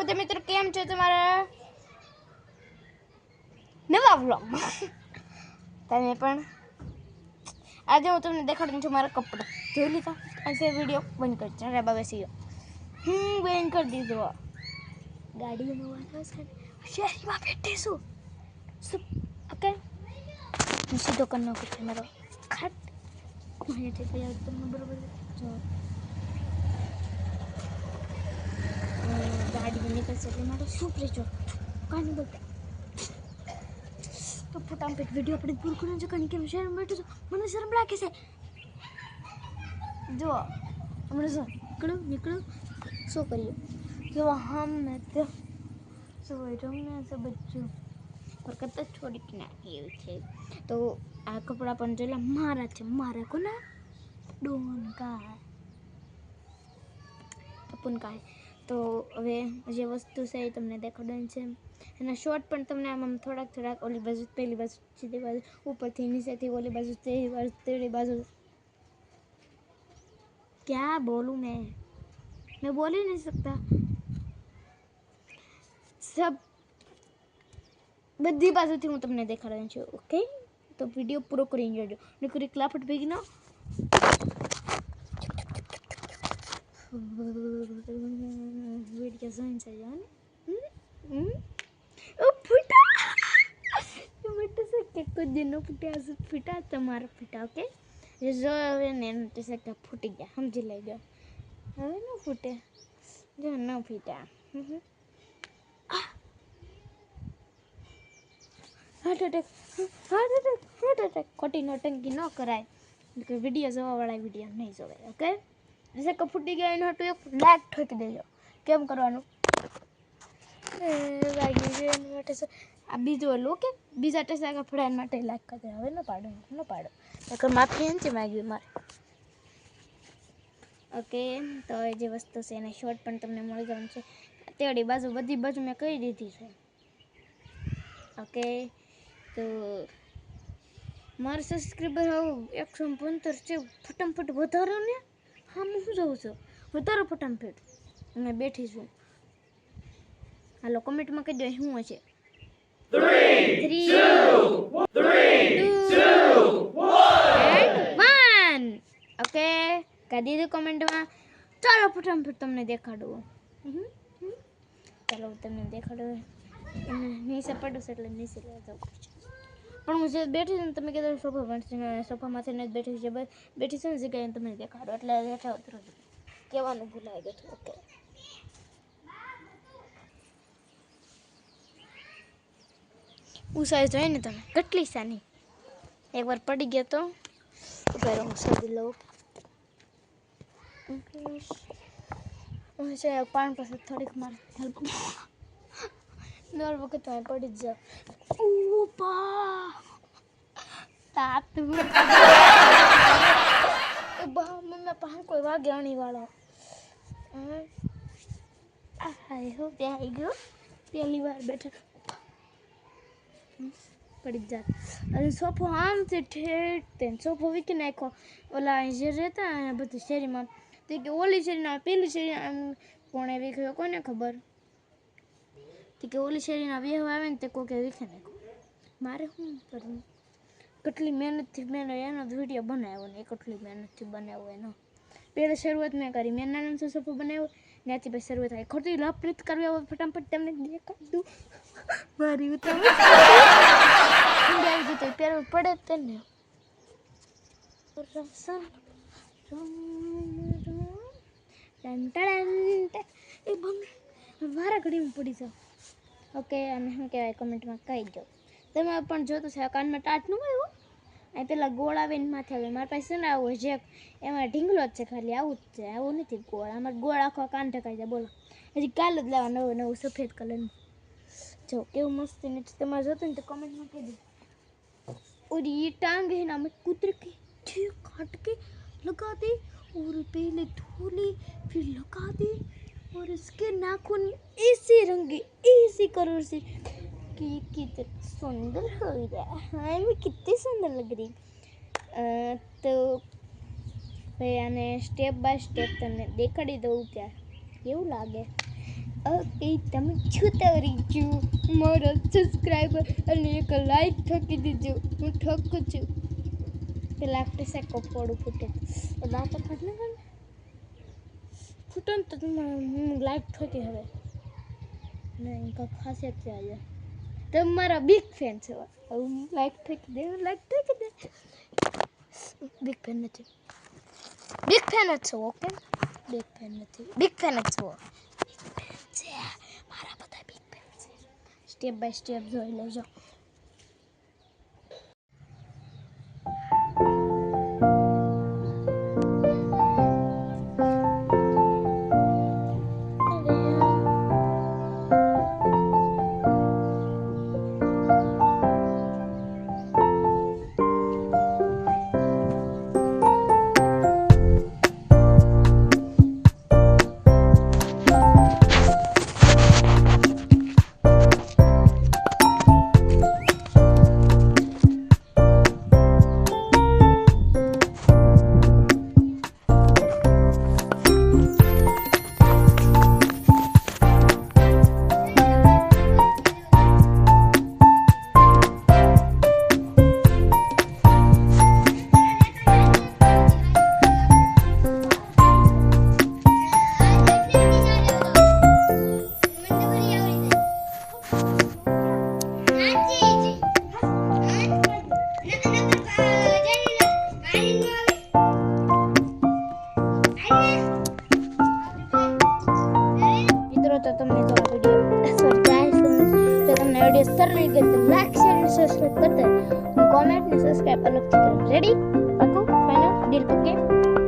બધા મિત્રો કેમ છો તમારા નવા વ્લોગમાં તમે પણ આજે હું તમને દેખાડું છું મારા કપડાં જોઈ લીધા આજે વિડીયો બંધ કરી ચાલે બેસી બંધ કરી દીધો ગાડીનો અવાજ છે શેરીમાં બેઠીશું ઓકે સીધો કરી નાખું છે મારો ખાટ અહીંયાથી તૈયાર તમને બરોબર જો ગાડી નીકળશે એટલે મારો શું પ્રેચો કાંઈ બોલતા તો ફટાફટ વિડીયો આપણે પૂરું કરવાનું છે કારણ કે હું શહેરમાં બેઠું છું મને શરમ લાગે છે જો હમણાં નીકળું શું કર્યું જો હમ ને તો રમને છે બચ્ચું હરકત છોડી નાખી એવું છે તો આ કપડાં પણ જોયેલા મારા છે મારા કોના ડોન કા તપન કા તો હવે જે વસ્તુ છે એ તમને દેખાડવાની છે એના શોર્ટ પણ તમને આમ થોડાક ઓલી બાજુ પેલી બાજુ સીધી બાજુ ઉપરથી નીચેથી ઓલી બાજુ તેરી બાજુ क्या बोलूँ मैं बोल ही नहीं सकता सब બધી બાજુથી હું તમને દેખાડવાનું છું ઓકે તો વિડીયો પૂરો કરીને જોજો નકરી ક્લાફટ ભેગી ના વિડીયો જોઈને છે જાન ઓ ફૂટા મોટો સે કે કોઈ દિનો ફૂટા તમારો ફૂટા ઓકે જો હવે ને તો સે કે ફૂટી ગયા સમજી લેજો હવે ન ફૂટે જો ન ફૂટા હાર્ટ અટેક ખોટી નોટંકી ન કરાય કે વિડીયો જોવાવાળા વિડીયો નહીં જોવાય ઓકે જैसे કે ફૂટી ગયા એનો તો એક લાઈક ઠોકી દેજો કેમ કરવાનું લાગી ગયો એના માટે આ બીજું ઓલું કે બીજા ટેસા ફળાન માટે લાઈક કરી દે હવે ન પાડો નકર માફી એમ છે માગ્યું મારે ઓકે તો જે વસ્તુ છે એના શોર્ટ પણ તમને મળી જવાનું છે તેડી બાજુ બધી બાજુ મેં કહી દીધી છે ઓકે તો મારા સબસ્ક્રાઈબર હવે 175 છે ફટાફટ વધારો ને હા હું શું જોઉં છું વધારો ફટાફટ મેં બેઠી છું હાલો કમેન્ટમાં કહી દો શું હશે 3 2 1 ઓકે કહી દીધું કમેન્ટમાં ચાલો ફટાફટ તમને દેખાડું ચાલો તમને દેખાડું નીચે પડું છે એટલે નીચે લેવા જવું પડશે પણ હું જે બેઠી છું ને તમે કીધું સોફામાંથી ને બેઠી છે બેઠી છે ને જગ્યાએ તમને દેખાડો એટલે બેઠા ઉતરો કહેવાનું ભૂલાઈ ગયું ઓકે ઉસાઈ જોઈએ ને તમે કેટલી સાની એકવાર પડી ગયો તો ઉપર હું સદી લઉં છે પાણી પાસે થોડીક મારે હેલ્પ દર વખત હું પડી જ જાઉં ઉપા તાત મમ્મી પાન કોઈ વાગ્યાણી વાળો હાય હો ત્યાં આવી ગયો પહેલી વાર બેઠા પડી જાત અને સોફો આમથી ઠેઠ તે સોફો વીકી નાખ્યો ઓલા જે રહેતા અહીંયા બધી શેરીમાં તે કે ઓલી શેરીના પેલી શેરી આમ કોણે વીખ્યો કોને ખબર તે કે ઓલી શેરીના વ્યવ આવે ને તે કોકે વીખી નાખ્યો મારે શું કરવું કેટલી મહેનતથી મેં એનો વિડીયો બનાવ્યો ને કેટલી મહેનતથી બનાવ્યો એનો પહેલાં શરૂઆત મેં કરી મેં નાનો સોફો બનાવ્યો ત્યાંથી પછી શરૂઆત થાય ખોટી લપરીત કરવી હોય ફટાફટ તમને દેખાડી દઉં મારી ઉતાવળ આવી ગઈ તો પહેરવું પડે જ ને એ મારા ઘડીમાં પડી જાઓ ઓકે અને શું કહેવાય કમેન્ટમાં કહી જાઓ તમે પણ જોતું છે કાનમાં ટાટનું હોય અહીં પેલા ગોળ આવે ને માથે આવે મારી પાસે ને આવું જે એમાં ઢીંગલો જ છે ખાલી આવું જ છે આવું નથી ગોળ અમારે ગોળ આખો કાન ઢકાઈ જાય બોલો હજી કાલ જ લેવા નવું સફેદ કલરનું જો કેવું મસ્ત નથી તમારે જોતું ને તો કમેન્ટમાં કહી દો और ये टांग है ना मैं कुतर के ठीक काट के लगा दी और पहले धोली फिर लगा दी और इसके नाखून ऐसे रंगे ऐसे कलर से कि कितना सुंदर हो गया हाँ मैं कितनी सुंदर लग रही तो भाई आने स्टेप बाय स्टेप તમને દેખાડી દઉં ત્યાં કેવું લાગે ઓકે તમે છૂતરી છો મારો સબસ્ક્રાઈબર અને એક લાઈક ઠોકી દીજો હું ઠોકું છું પેલા સેકો પોડું ફૂટે દાંત ફાટ ને ફૂટે ને તો હું લાઈક ઠોકી હવે ને ઇનકા ખાસિયત છે આજે તમે મારા બિગ ફેન છો હું લાઈક ઠોકી દે બિગ ફેન નથી બિગ ફેન જ છો ઓકે બિગ ફેન નથી બિગ ફેન જ છો મારા બધા બિગ ફેન છે સ્ટેપ બાય સ્ટેપ જોઈ લેજો તો તમને તો આ વિડીયો સોરી ગાઈસ તો તમને વિડીયો સારો લાગે તો લાઈક શેર અને સબસ્ક્રાઇબ કરતા કોમેન્ટ ને સબસ્ક્રાઇબ અલગથી કરો રેડી પાકું ફાઇનલ ડીલ ઓકે